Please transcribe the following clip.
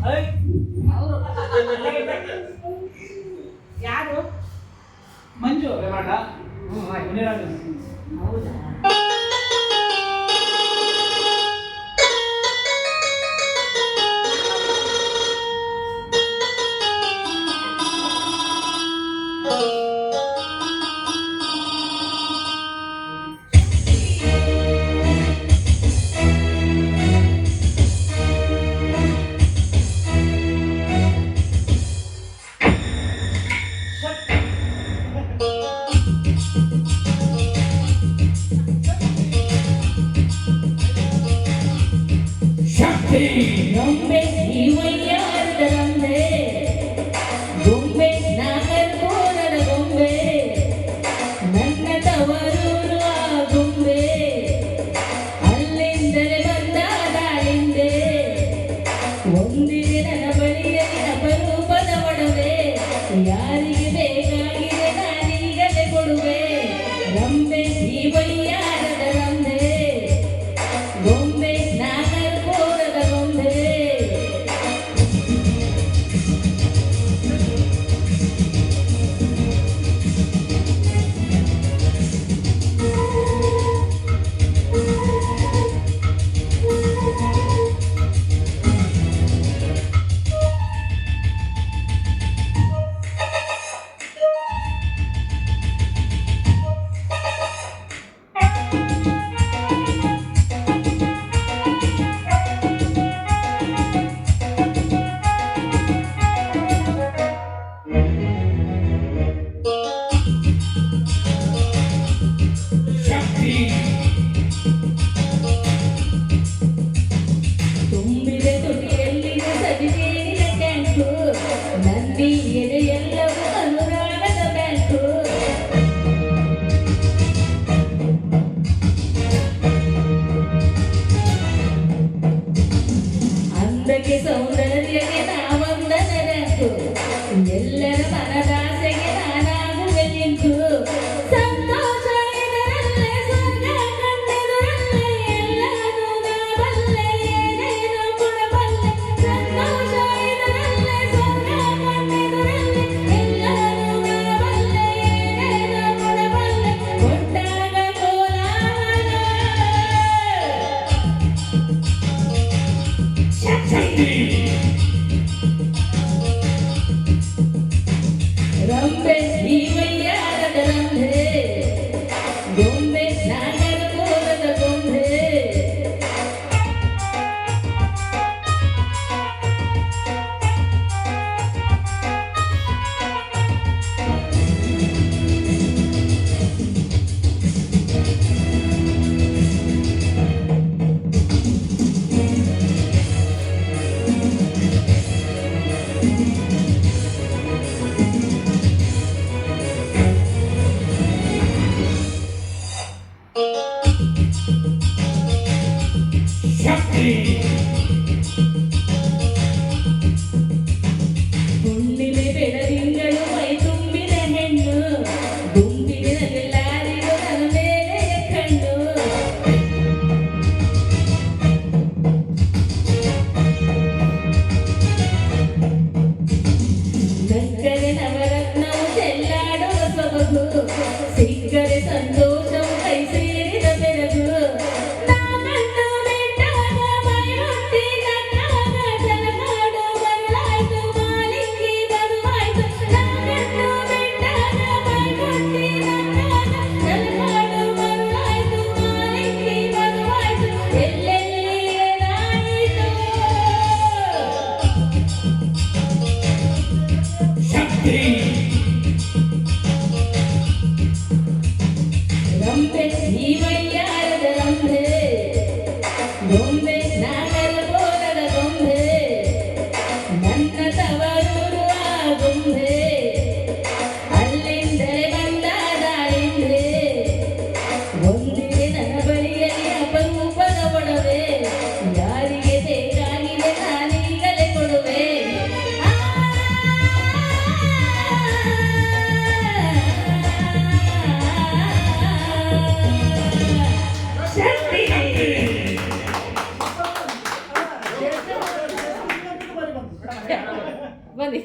ಅವರು ಯಾರು ಮಂಜು ಮಾಡ ಹೌದಾ ಗೊಂಬೆ ಜೀವಯ್ಯಾರದ ಗೊಂಬೆ ಗೊಂಬೆ ನಾಗರ್ಕೋನದ ಗೊಂಬೆ ನನ್ನ ತವರೂರು ಆ ಗೊಂಬೆ ಅಲ್ಲಿಂದಲೇ ಬಂದ ದಾಳಿಂದೆ ಒಂದಿದೆ ನನ್ನ ಬಳಿಯಲ್ಲಿ ಅಪರೂಪದ ಒಡವೆ ಯಾರಿಗೆ ಬೇಕಾಗಿದೆ ನಾನೀಗಲೇ ಕೊಡುವೆ ಗೊಂಬೆ ಜೀವಯ್ಯಾರದ ಗೊಂಬೆ ಗೊಂಬೆ ನಾಗರ್ಕೋನದ ಗೊಂಬೆ ತುಂಬಿದ ತುಟಿಯಲ್ಲಿನ ಸವಿಜೇನಿನ ಟ್ಯಾಂಕು ನಂದಿ ಎದೆಯೆಲ್ಲವೂ ಅನುರಾಗದ ಬ್ಯಾಂಕು ಅಂದಕ್ಕೆ ಸೌಂದರ್ಯಕ್ಕೆ ನಾವೊಂದನ ಬ್ಯಾಂಕು ಎಲ್ಲರ ಮನದಾಸೆಗೆ ನಾನಾಗುವೆ ಲಿಂಕು ಸಂತೋಷ ಇದರಲ್ಲೇ ಸ್ವರ್ಗ ಕಣ್ಣೆದುರಲ್ಲೇ ಎಲ್ಲನೂ ಬಲ್ಲೆ ಏನೇನೋ ಕೊಡಬಲ್ಲೆ ಸಂತೋಷ ಇದರಲ್ಲೇ ಸ್ವರ್ಗ ಕಣ್ಣೆದುರಲ್ಲೇ ಎಲ್ಲನೂ ಬಲ್ಲೆ ಏನೇನೋ ಕೊಡಬಲ್ಲೆ ಕೊಟ್ಟಾಗ ಕೋಲಾಹಲ ರಂಬೆ ಜೀವಯ್ಯಾರದ ರಂಬೆ ಗೊಂಬೆ ನಾಗರಕೋನದ ಗೊಂಬೆ ಹುಣ್ಣಿಮೆ ಬೆಳದಿಂಗಳು ಮೈ ತುಂಬಿದ ಹೆಣ್ಣು ಗುಂಪಿನಲ್ಲೆಲ್ಲಾರಿಗೂ ನನ್ನ ಮೇಲೆ ಕಣ್ಣು ಬನ್ನಿ